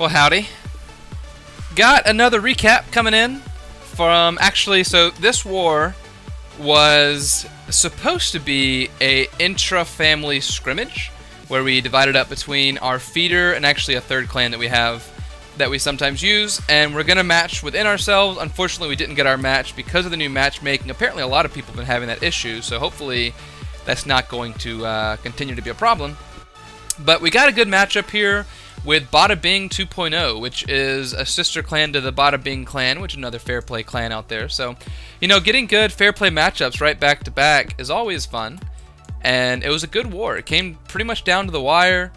Well, howdy. Got another recap coming in from, actually, so this war was supposed to be a intra-family scrimmage where we divided up between our feeder and actually a third clan that we have that we sometimes use, and we're going to match within ourselves. Unfortunately, we didn't get our match because of the new matchmaking. Apparently, a lot of people have been having that issue, so hopefully that's not going to continue to be a problem. But we got a good matchup here with Bada 2.0, which is a sister clan to the Bada clan, which is another fair play clan out there. So, you know, getting good fair play matchups right back to back is always fun, and it was a good war. It came pretty much down to the wire.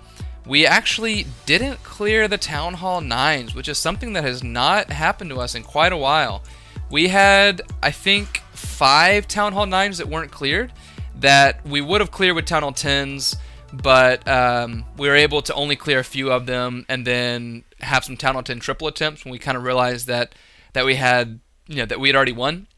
We actually didn't clear the Town Hall 9s, which is something that has not happened to us in quite a while. We had, I think, 5 Town Hall 9s that weren't cleared, that we would have cleared with Town Hall 10s, but we were able to only clear a few of them and then have some Town Hall 10 triple attempts when we kind of realized that we had, you know, that we had already won,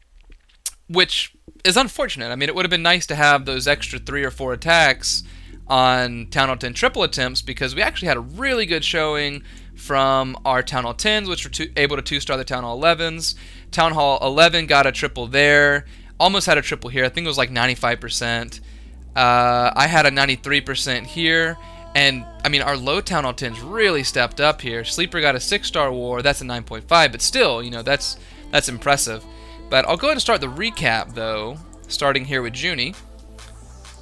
which is unfortunate. I mean, it would have been nice to have those extra 3 or 4 attacks on Town Hall 10 triple attempts, because we actually had a really good showing from our Town Hall 10s, which were able to 2-star the Town Hall 11s. Town Hall 11 got a triple there, almost had a triple here. I think it was like 95%. I had a 93% here, and I mean, our low Town Hall 10s really stepped up here. Sleeper got a 6-star war, that's a 9.5, but still, you know, that's impressive. But I'll go ahead and start the recap, though, starting here with Junie,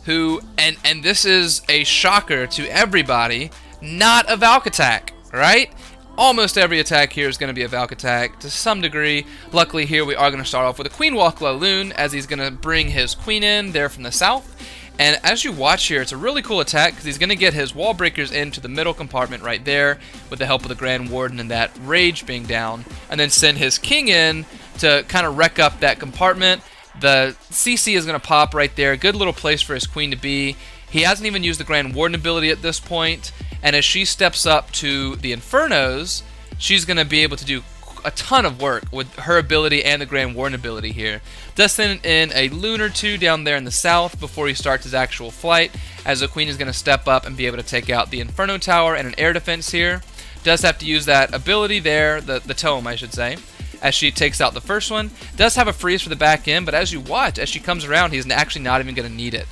who, and this is a shocker to everybody, not a Valk attack, right? Almost every attack here is going to be a Valk attack to some degree. Luckily here we are going to start off with a Queen Walk LaLoon, as he's going to bring his queen in there from the south. And as you watch here, it's a really cool attack because he's going to get his wall breakers into the middle compartment right there with the help of the Grand Warden and that rage being down, and then send his king in to kind of wreck up that compartment. The CC is going to pop right there. Good little place for his queen to be. He hasn't even used the Grand Warden ability at this point, and as she steps up to the Infernos, she's going to be able to do a ton of work with her ability and the Grand Warden ability here. Does send in a loon or 2 down there in the south before he starts his actual flight, as the queen is going to step up and be able to take out the Inferno Tower and an air defense here. Does have to use that ability there, the tome I should say, as she takes out the first one. Does have a freeze for the back end, but as you watch, as she comes around, he's actually not even going to need it.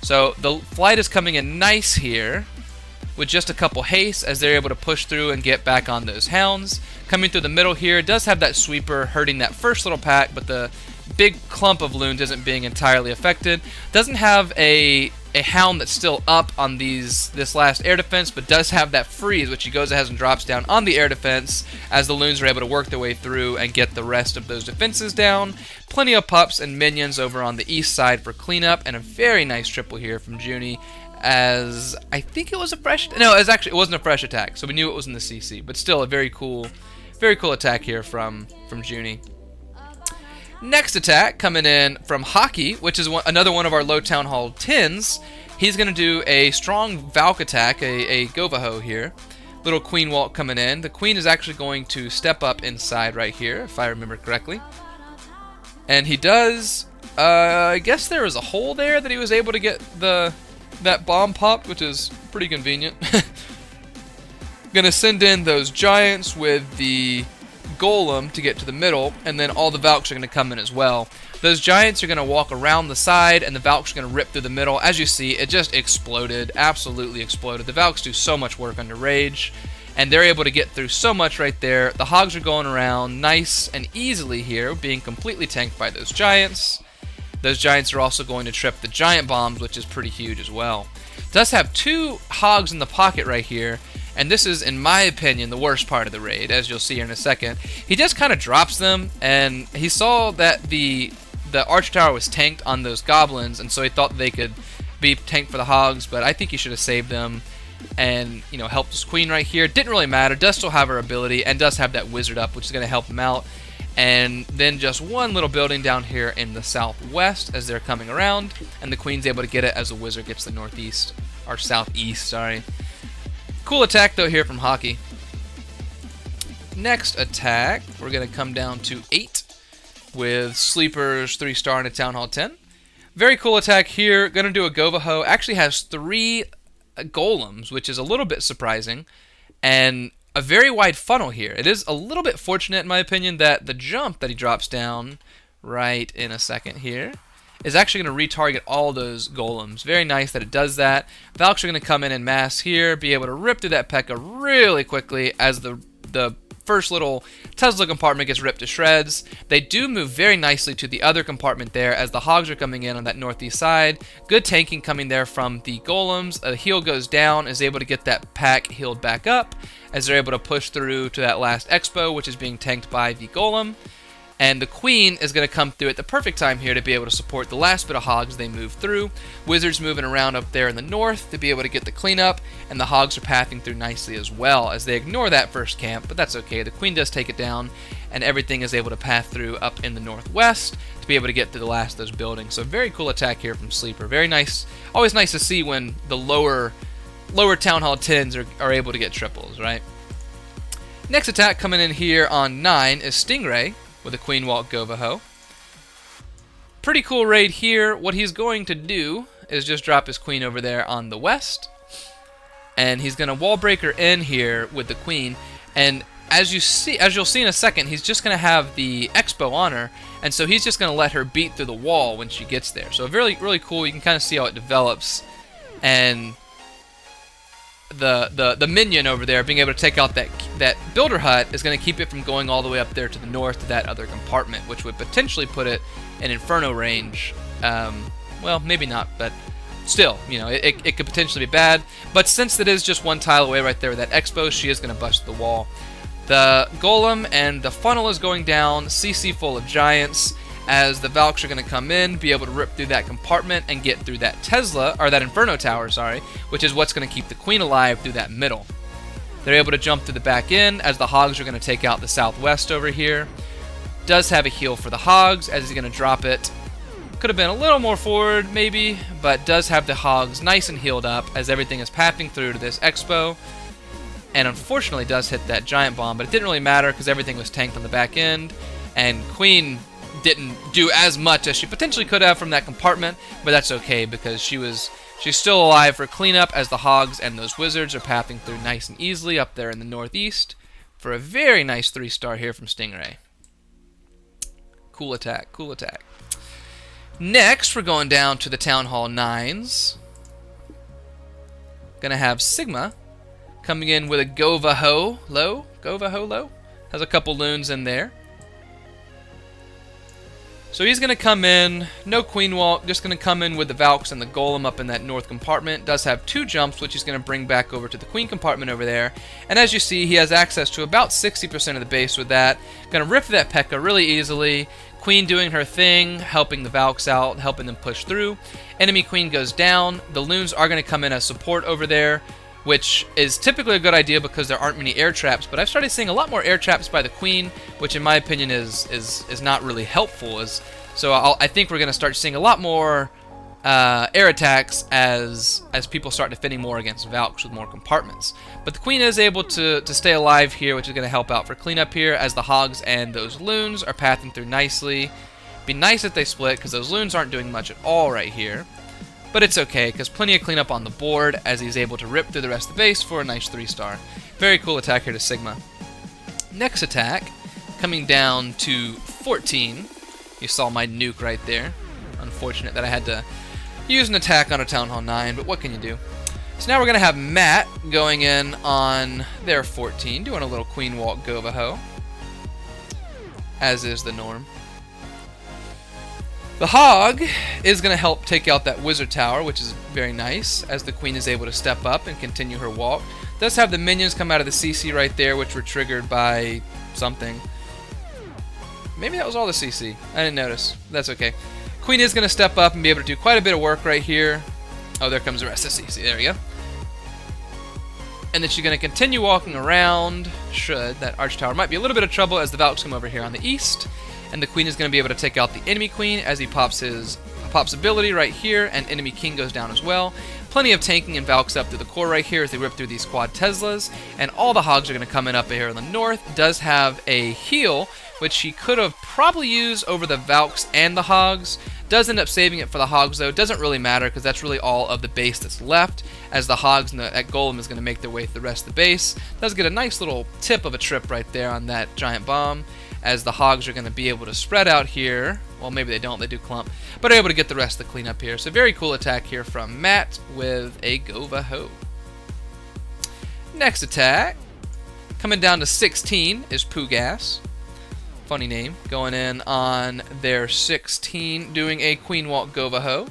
So the flight is coming in nice here, with just a couple hastes as they're able to push through and get back on those hounds. Coming through the middle here, does have that sweeper hurting that first little pack, but the big clump of loons isn't being entirely affected. Doesn't have a hound that's still up on this last air defense, but does have that freeze, which he goes ahead and drops down on the air defense as the loons are able to work their way through and get the rest of those defenses down. Plenty of pups and minions over on the east side for cleanup, and a very nice triple here from Junie, as I think it was a fresh, no, it wasn't a fresh attack, so we knew it was in the CC, but still a very cool attack here from Junie. Next attack coming in from Haki, which is another one of our low Town Hall 10s. He's going to do a strong Valk attack, a GoVaHo here. Little Queen Walk coming in. The Queen is actually going to step up inside right here, if I remember correctly. And he does, I guess there was a hole there that he was able to get that bomb popped, which is pretty convenient. Gonna send in those giants with the Golem to get to the middle, and then all the Valks are going to come in as well. Those giants are going to walk around the side, and the Valks are going to rip through the middle. As you see, it just exploded, absolutely exploded. The Valks do so much work under rage, and they're able to get through so much right there. The Hogs are going around nice and easily here, being completely tanked by those giants. Those giants are also going to trip the giant bombs, which is pretty huge as well. Does have 2 Hogs in the pocket right here, and this is, in my opinion, the worst part of the raid, as you'll see here in a second. He just kind of drops them, and he saw that the Archer Tower was tanked on those goblins, and so he thought they could be tanked for the Hogs, but I think he should have saved them and, you know, helped his queen right here. Didn't really matter. Does still have her ability, and does have that wizard up, which is going to help him out. And then just one little building down here in the southwest as they're coming around, and the queen's able to get it as the wizard gets the northeast, or southeast, sorry. Cool attack though here from Haki. Next attack, we're going to come down to 8 with Sleeper's 3-star and a Town Hall 10. Very cool attack here. Going to do a GoVaHo. Actually has 3 golems, which is a little bit surprising. And a very wide funnel here. It is a little bit fortunate, in my opinion, that the jump that he drops down right in a second here is actually going to retarget all those golems. Very nice that it does that. Valks are going to come in mass here, be able to rip through that P.E.K.K.A really quickly as the first little Tesla compartment gets ripped to shreds. They do move very nicely to the other compartment there as the hogs are coming in on that northeast side. Good tanking coming there from the golems. A heal goes down, is able to get that pack healed back up as they're able to push through to that last expo, which is being tanked by the golem. And the queen is going to come through at the perfect time here to be able to support the last bit of hogs they move through. Wizards moving around up there in the north to be able to get the cleanup, and the hogs are pathing through nicely as well as they ignore that first camp, but that's okay. The queen does take it down, and everything is able to path through up in the northwest to be able to get through the last of those buildings. So very cool attack here from Sleeper. Very nice. Always nice to see when the lower Town Hall 10s are able to get triples, right? Next attack coming in here on 9 is Stingray with a Queen Walk GoVaHo. Pretty cool raid here. What he's going to do is just drop his queen over there on the west, and he's going to wall breaker in here with the queen. And as you'll see in a second, he's just going to have the expo on her, and so he's just going to let her beat through the wall when she gets there. So really cool. You can kind of see how it develops, and the minion over there being able to take out that builder hut is going to keep it from going all the way up there to the north to that other compartment, which would potentially put it in Inferno range. Well, maybe not, but still, you know, it could potentially be bad. But since it is just one tile away right there with that expo, she is going to bust the wall. The golem and the funnel is going down, CC full of giants, as the valks are going to come in, be able to rip through that compartment and get through that Tesla, or that Inferno Tower, sorry, which is what's going to keep the queen alive through that middle. They're able to jump through the back end as the hogs are going to take out the southwest over here. Does have a heal for the hogs as he's going to drop it. Could have been a little more forward maybe, but does have the hogs nice and healed up as everything is pathing through to this expo. And unfortunately does hit that giant bomb, but it didn't really matter because everything was tanked on the back end, and queen didn't do as much as she potentially could have from that compartment, but that's okay because she's still alive for cleanup as the hogs and those wizards are pathing through nice and easily up there in the northeast for a very nice 3-star here from Stingray. Cool attack, cool attack. Next, we're going down to the Town Hall 9s. Gonna have Sigma coming in with a GoVaHo low. GoVaHo low. Has a couple loons in there. So he's going to come in, no queen walk, just going to come in with the valks and the golem up in that north compartment. Does have 2 jumps, which he's going to bring back over to the queen compartment over there. And as you see, he has access to about 60% of the base with that. Going to rip that P.E.K.K.A really easily. Queen doing her thing, helping the valks out, helping them push through. Enemy queen goes down. The loons are going to come in as support over there, which is typically a good idea because there aren't many air traps, but I've started seeing a lot more air traps by the queen, which in my opinion is not really helpful. So I think we're going to start seeing a lot more air attacks as people start defending more against valks with more compartments. But the queen is able to stay alive here, which is going to help out for cleanup here as the hogs and those loons are pathing through nicely. Be nice if they split because those loons aren't doing much at all right here. But it's okay, because plenty of cleanup on the board as he's able to rip through the rest of the base for a nice 3-star. Very cool attack here to Sigma. Next attack, coming down to 14. You saw my nuke right there. Unfortunate that I had to use an attack on a Town Hall 9, but what can you do? So now we're going to have Matt going in on their 14, doing a little Queen Walk GoVaHo, as is the norm. The hog is going to help take out that wizard tower, which is very nice, as the queen is able to step up and continue her walk. Does have the minions come out of the CC right there, which were triggered by something. Maybe that was all the CC. I didn't notice. That's okay. Queen is going to step up and be able to do quite a bit of work right here. Oh, there comes the rest of CC. There we go. And then she's going to continue walking around. Should that arch tower might be a little bit of trouble as the valks come over here on the east. And the queen is going to be able to take out the enemy queen as he pops his ability right here, and enemy king goes down as well. Plenty of tanking and valks up through the core right here as they rip through these quad Teslas, and all the hogs are going to come in up here in the north. Does have a heal, which he could have probably used over the valks and the hogs. Does end up saving it for the hogs, though. Doesn't really matter because that's really all of the base that's left, as the hogs and that golem is going to make their way through the rest of the base. Does get a nice little tip of a trip right there on that giant bomb, as the hogs are going to be able to spread out here. Well, maybe they don't, they do clump, but are able to get the rest of the cleanup here. So very cool attack here from Matt with a GoVaHo. Next attack, coming down to 16, is PooGas. Funny name, going in on their 16, doing a Queen Walk GoVaHo.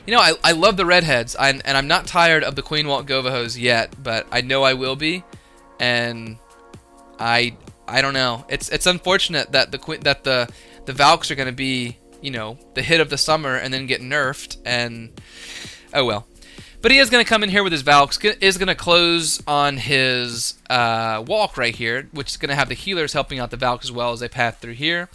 You know, I love the redheads, and I'm not tired of the Queen Walk GoVaHos yet, but I know I will be, and I don't know. It's unfortunate that the valks are going to be, you know, the hit of the summer and then get nerfed, and oh well. But he is going to come in here with his valks, is going to close on his walk right here, which is going to have the healers helping out the valks as well as they path through here.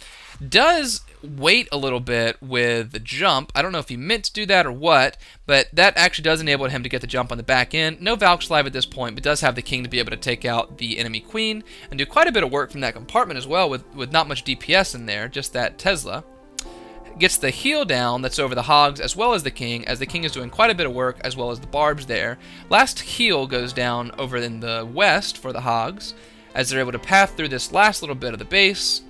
Does wait a little bit with the jump. I don't know if he meant to do that or what, but that actually does enable him to get the jump on the back end. No valks live at this point, but does have the king to be able to take out the enemy queen and do quite a bit of work from that compartment as well, with not much DPS in there, just that Tesla. Gets the heal down that's over the hogs as well as the king, as the king is doing quite a bit of work as well as the barbs there. Last heal goes down over in the west for the hogs, as they're able to path through this last little bit of the base.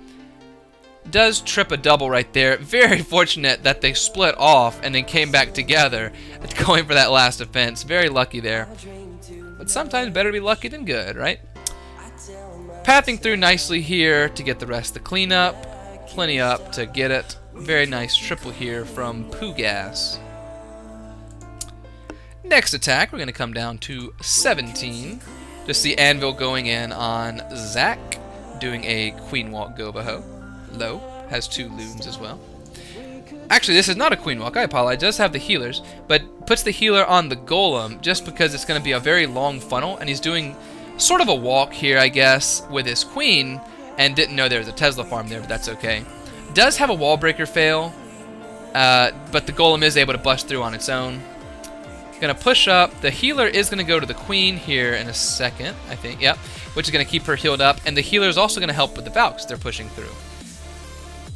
Does trip a double right there. Very fortunate that they split off and then came back together going for that last defense. Very lucky there. But sometimes better to be lucky than good, right? Pathing through nicely here to get the rest of the cleanup. Plenty up to get it. Very nice triple here from PooGas. Next attack, we're going to come down to 17. Just the Anvil going in on Zach, doing a Queen Walk GoVaHo. Low, has 2 loons as well. Actually, this is not a Queen Walk, I apologize. It does have the healers, but puts the healer on the Golem just because it's going to be a very long funnel, and he's doing sort of a walk here, I guess, with his queen, and didn't know there was a Tesla farm there, but that's okay. Does have a wall breaker fail, but the Golem is able to bust through on its own. Gonna push up. The healer is gonna go to the queen here in a second, I think. Yep, which is gonna keep her healed up, and the healer is also gonna help with the valks they're pushing through.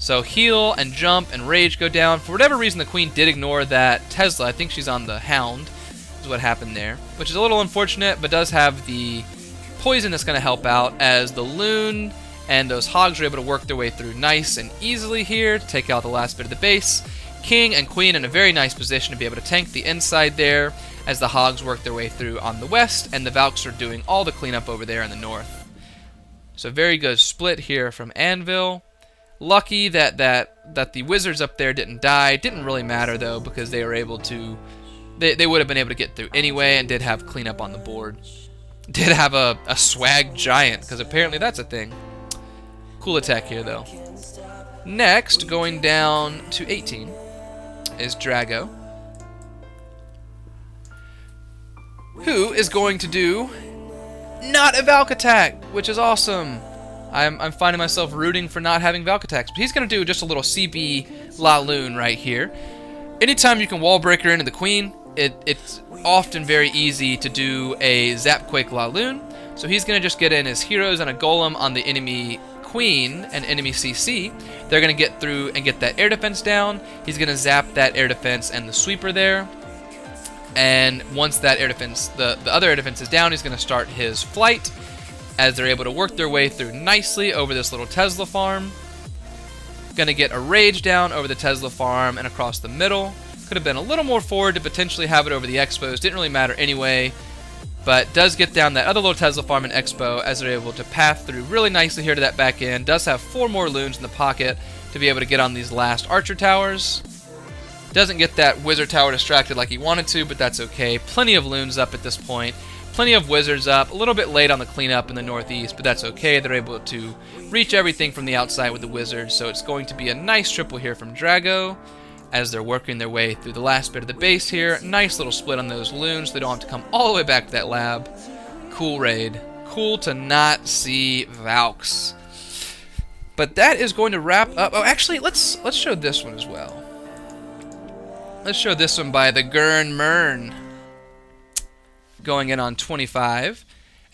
So heal and jump and rage go down. For whatever reason, the queen did ignore that Tesla. I think she's on the hound, is what happened there, which is a little unfortunate, but does have the poison that's gonna help out, as the loon and those hogs are able to work their way through nice and easily here to take out the last bit of the base. King and queen in a very nice position to be able to tank the inside there, as the hogs work their way through on the west, and the valks are doing all the cleanup over there in the north. So very good split here from Anvil. Lucky that the wizards up there didn't die. Didn't really matter though, because they were able to, they would have been able to get through anyway, and did have cleanup on the board. Did have a swag giant, because apparently that's a thing. Cool attack here, though. Next, going down to 18, is Drago, who is going to do not a Valk attack, which is awesome. I'm finding myself rooting for not having Valk attacks, but he's going to do just a little CB LaLoon right here. Anytime you can wall breaker into the queen, it's often very easy to do a zapquake LaLoon. So he's going to just get in his heroes and a golem on the enemy queen and enemy CC. They're going to get through and get that air defense down. He's going to zap that air defense and the sweeper there. And once that air defense, the other air defense is down, he's going to start his flight, as they're able to work their way through nicely over this little Tesla farm. Going to get a rage down over the Tesla farm and across the middle. Could have been a little more forward to potentially have it over the expos. Didn't really matter anyway. But does get down that other little Tesla farm and expo, as they're able to path through really nicely here to that back end. Does have 4 more loons in the pocket to be able to get on these last archer towers. Doesn't get that wizard tower distracted like he wanted to, but that's okay. Plenty of loons up at this point. Plenty of wizards up. A little bit late on the cleanup in the northeast, but that's okay. They're able to reach everything from the outside with the wizards, so it's going to be a nice triple here from Drago, as they're working their way through the last bit of the base here. Nice little split on those loons. They don't have to come all the way back to that lab. Cool raid. Cool to not see valks. But that is going to wrap up. Oh, actually, let's show this one as well. Let's show this one by the Grrn Mrn, going in on 25.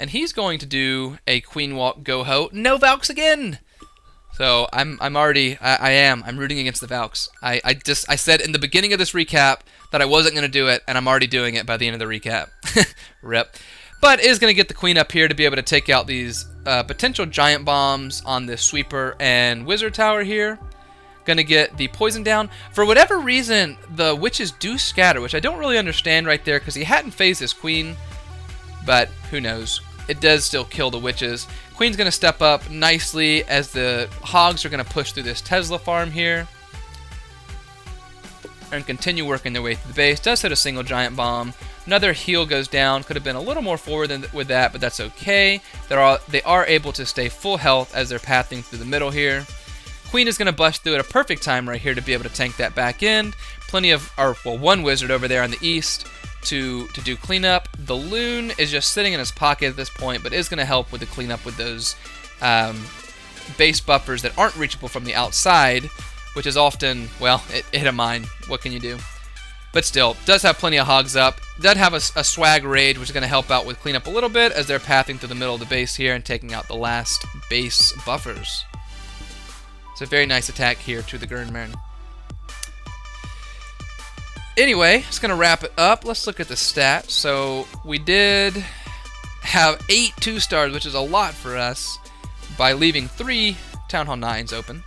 and he's going to do a queen walk GoHo. No valks again. So I'm rooting against the valks. I said in the beginning of this recap that I wasn't going to do it, and I'm already doing it by the end of the recap. Rip. But is going to get the queen up here to be able to take out these potential giant bombs on this sweeper and wizard tower here. Going to get the poison down. For whatever reason, the witches do scatter, which I don't really understand right there because he hadn't phased his queen. But who knows? It does still kill the witches. Queen's going to step up nicely as the hogs are going to push through this Tesla farm here and continue working their way through the base. Does hit a single giant bomb. Another heal goes down. Could have been a little more forward with that, but that's okay. They are able to stay full health as they're pathing through the middle here. Queen is going to bust through at a perfect time right here to be able to tank that back end. Plenty of, one wizard over there on the east to do cleanup. The loon is just sitting in his pocket at this point, but is going to help with the cleanup with those base buffers that aren't reachable from the outside, which is often, well, it hit a mine. What can you do? But still, does have plenty of hogs up. Does have a swag raid, which is going to help out with cleanup a little bit as they're pathing through the middle of the base here and taking out the last base buffers. It's a very nice attack here to the Grrn Mrn. Anyway, just going to wrap it up. Let's look at the stats. So we did have 8 2-stars, which is a lot for us, by leaving 3 Town Hall 9s open.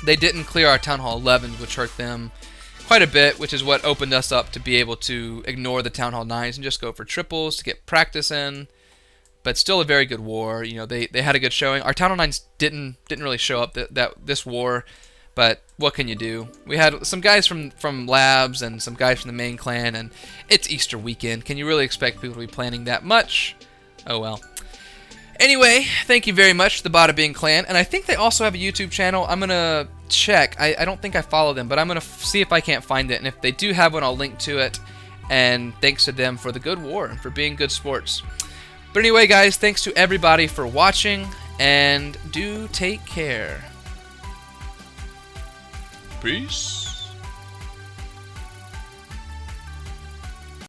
They didn't clear our Town Hall 11s, which hurt them quite a bit, which is what opened us up to be able to ignore the Town Hall 9s and just go for triples to get practice in. But still a very good war. You know, they had a good showing. Our Town Hall 9s didn't really show up this war, but what can you do? We had some guys from labs and some guys from the main clan, and it's Easter weekend. Can you really expect people to be planning that much? Oh well. Anyway, thank you very much to the Bada Bing clan, and I think they also have a YouTube channel. I'm going to check. I don't think I follow them, but I'm going to see if I can't find it, and if they do have one, I'll link to it, and thanks to them for the good war and for being good sports. But anyway, guys, thanks to everybody for watching, and do take care. Peace.